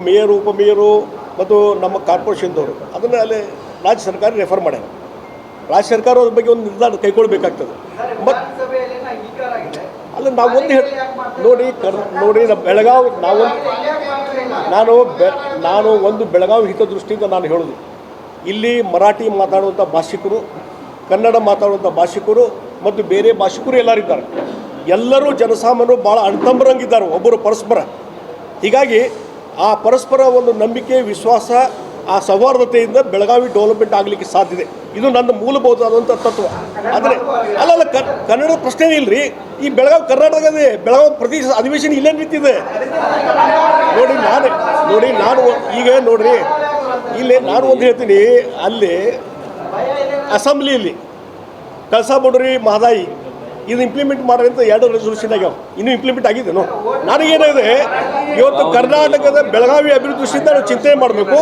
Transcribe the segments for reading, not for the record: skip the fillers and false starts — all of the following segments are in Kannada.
ಮೇಯರು ಉಪಮೇಯರು ಮತ್ತು ನಮ್ಮ ಕಾರ್ಪೊರೇಷನ್ದವರು ಅದನ್ನು ಅಲ್ಲಿ ರಾಜ್ಯ ಸರ್ಕಾರ ರೆಫರ್ ಮಾಡ್ಯಾರ. ರಾಜ್ಯ ಸರ್ಕಾರ ಅದ್ರ ಬಗ್ಗೆ ಒಂದು ನಿರ್ಧಾರ ಕೈಗೊಳ್ಳಬೇಕಾಗ್ತದೆ. ಮತ್ತು ಅಲ್ಲ ನಾವು ಒಂದು ನೋಡಿ ನೋಡಿ ಬೆಳಗಾವಿ ನಾನು ಒಂದು ಬೆಳಗಾವಿ ಹಿತದೃಷ್ಟಿಯಿಂದ ನಾನು ಹೇಳೋದು, ಇಲ್ಲಿ ಮರಾಠಿ ಮಾತಾಡುವಂಥ ಭಾಷಿಕರು, ಕನ್ನಡ ಮಾತಾಡುವಂಥ ಭಾಷಿಕರು ಮತ್ತು ಬೇರೆ ಭಾಷಿಕರು ಎಲ್ಲರಿದ್ದಾರೆ. ಎಲ್ಲರೂ ಜನಸಾಮಾನ್ಯರು ಭಾಳ ಅಣ್ತಂಬರಂಗಿದ್ದಾರೆ ಒಬ್ಬರು ಪರಸ್ಪರ. ಹೀಗಾಗಿ ಆ ಪರಸ್ಪರ ಒಂದು ನಂಬಿಕೆ, ವಿಶ್ವಾಸ, ಆ ಸೌಹಾರ್ದತೆಯಿಂದ ಬೆಳಗಾವಿ ಡೆವಲಪ್ಮೆಂಟ್ ಆಗಲಿಕ್ಕೆ ಸಾಧ್ಯತೆ. ಇದು ನನ್ನ ಮೂಲಭೂತವಾದಂಥ ತತ್ವ. ಆದರೆ ಅಲ್ಲಲ್ಲ ಕನ್ನಡ ಪ್ರಶ್ನೆ ಇಲ್ಲರಿ. ಈ ಬೆಳಗಾವಿ ಕರ್ನಾಟಕದೇ, ಬೆಳಗಾವಿ ಪ್ರತಿ ಅಧಿವೇಶನ ಇಲ್ಲೇ ನಿಂತಿದೆ. ನಾನು ಈಗ ನೋಡ್ರಿ, ಇಲ್ಲಿ ನಾನು ಒಂದು ಹೇಳ್ತೀನಿ, ಅಲ್ಲಿ ಅಸೆಂಬ್ಲಿಯಲ್ಲಿ ಕಳಸಾ ಬಂಡೂರಿ ಮಹದಾಯಿ ಇದು ಇಂಪ್ಲಿಮೆಂಟ್ ಮಾಡ್ರಿ ಅಂತ 2 ರೆಸಲ್ಯೂಷನ್ ಆಗ್ಯಾವ. ಇನ್ನೂ ಇಂಪ್ಲಿಮೆಂಟ್ ಆಗಿದ್ದೇನು? ನನಗೇನಿದೆ, ಇವತ್ತು ಕರ್ನಾಟಕದ ಬೆಳಗಾವಿ ಅಭಿವೃದ್ಧಿ ದೃಷ್ಟಿಯಿಂದ ನಾವು ಚಿಂತನೆ ಮಾಡಬೇಕು.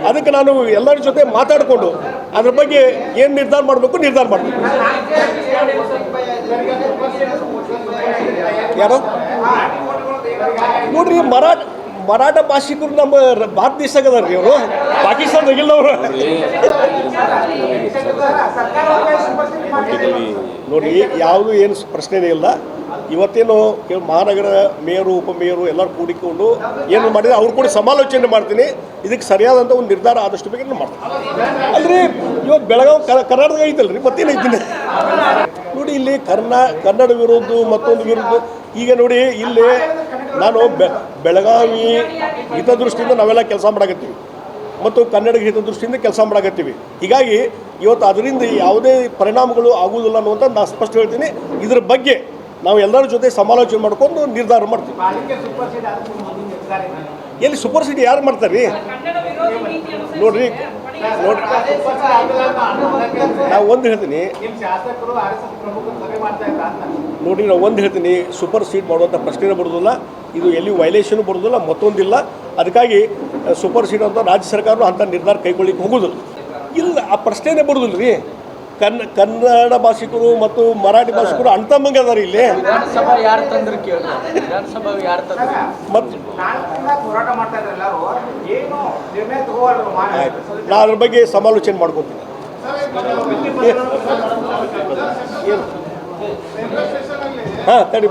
ಅದಕ್ಕೆ ನಾನು ಎಲ್ಲರ ಜೊತೆ ಮಾತಾಡಿಕೊಂಡು ಅದ್ರ ಬಗ್ಗೆ ಏನು ನಿರ್ಧಾರ ಮಾಡಬೇಕು ನಿರ್ಧಾರ ಮಾಡಬೇಕು. ಯಾರು ನೋಡ್ರಿ, ಮರಾಠ ಭಾಷಿಕರು ನಮ್ಮ ಭಾರತ ದೇಶದಾಗ ಅದಾರ ರೀ. ಅವರು ಪಾಕಿಸ್ತಾನದಾಗಿಲ್ಲವರು ನೋಡಿ, ಯಾವುದು ಏನು ಪ್ರಶ್ನೆನೇ ಇಲ್ಲ. ಇವತ್ತೇನು ಮಹಾನಗರ ಮೇಯರು ಉಪಮೇಯರು ಎಲ್ಲರೂ ಕೂಡಿಕೊಂಡು ಏನು ಮಾಡಿದ್ರೆ ಅವ್ರು ಕೂಡ ಸಮಾಲೋಚನೆ ಮಾಡ್ತೀನಿ. ಇದಕ್ಕೆ ಸರಿಯಾದಂಥ ಒಂದು ನಿರ್ಧಾರ ಆದಷ್ಟು ಬೇಗ ಮಾಡ್ತೀನಿ. ಅಲ್ರಿ, ಇವಾಗ ಬೆಳಗಾವಿ ಕರ್ನಾಟಕ ಐತಲ್ರಿ, ಮತ್ತೇನೈತೀನಿ ನೋಡಿ. ಇಲ್ಲಿ ಕನ್ನಡ ವಿರೋಧ ಮತ್ತೊಂದು ವಿರುದ್ಧ. ಈಗ ನೋಡಿ, ಇಲ್ಲಿ ನಾನು ಬೆಳಗಾವಿ ಹಿತದೃಷ್ಟಿಯಿಂದ ನಾವೆಲ್ಲ ಕೆಲಸ ಮಾಡಕತ್ತೀವಿ ಮತ್ತು ಕನ್ನಡ ಹಿತದೃಷ್ಟಿಯಿಂದ ಕೆಲಸ ಮಾಡಕತ್ತೀವಿ. ಹೀಗಾಗಿ ಇವತ್ತು ಅದರಿಂದ ಯಾವುದೇ ಪರಿಣಾಮಗಳು ಆಗುವುದಿಲ್ಲ ಅನ್ನುವಂಥ ನಾನು ಸ್ಪಷ್ಟ ಹೇಳ್ತೀನಿ. ಇದ್ರ ಬಗ್ಗೆ ನಾವು ಎಲ್ಲರ ಜೊತೆ ಸಮಾಲೋಚನೆ ಮಾಡ್ಕೊಂಡು ನಿರ್ಧಾರ ಮಾಡ್ತೀವಿ. ಎಲ್ಲಿ ಸೂಪರ್ ಸಿಟಿ ಯಾರು ಮಾಡ್ತಾರೆ ರೀ? ನೋಡ್ರಿ ನಾವು ಒಂದು ಹೇಳ್ತೀನಿ ನೋಡಿ, ನಾವು ಒಂದು ಹೇಳ್ತೀನಿ, ಸೂಪರ್ ಸೀಟ್ ಮಾಡುವಂಥ ಪ್ರಶ್ನೆ ಬರೋದಿಲ್ಲ. ಇದು ಎಲ್ಲಿ ವೈಲೇಷನ್ ಬರೋದಿಲ್ಲ, ಮತ್ತೊಂದಿಲ್ಲ. ಅದಕ್ಕಾಗಿ ಸೂಪರ್ ಸೀಟ್ ಅಂತ ರಾಜ್ಯ ಸರ್ಕಾರ ಅಂಥ ನಿರ್ಧಾರ ಕೈಗೊಳ್ಳಿಕ್ಕೆ ಹೋಗೋದಿಲ್ಲ. ಇಲ್ಲ, ಆ ಪ್ರಶ್ನೆನೇ ಬರೋದಿಲ್ಲ ರೀ. ಕನ್ನಡ ಭಾಷಿಕರು ಮತ್ತು ಮರಾಠಿ ಭಾಷಿಕರು ಅಣ್ತಂಬಂಗೆ ಅದಾರ ಇಲ್ಲಿ. ಮತ್ತು ನಾ ಅದ್ರ ಬಗ್ಗೆ ಸಮಾಲೋಚನೆ ಮಾಡ್ಕೊತೀನಿ. ಹಾಂ, ತಡಿ.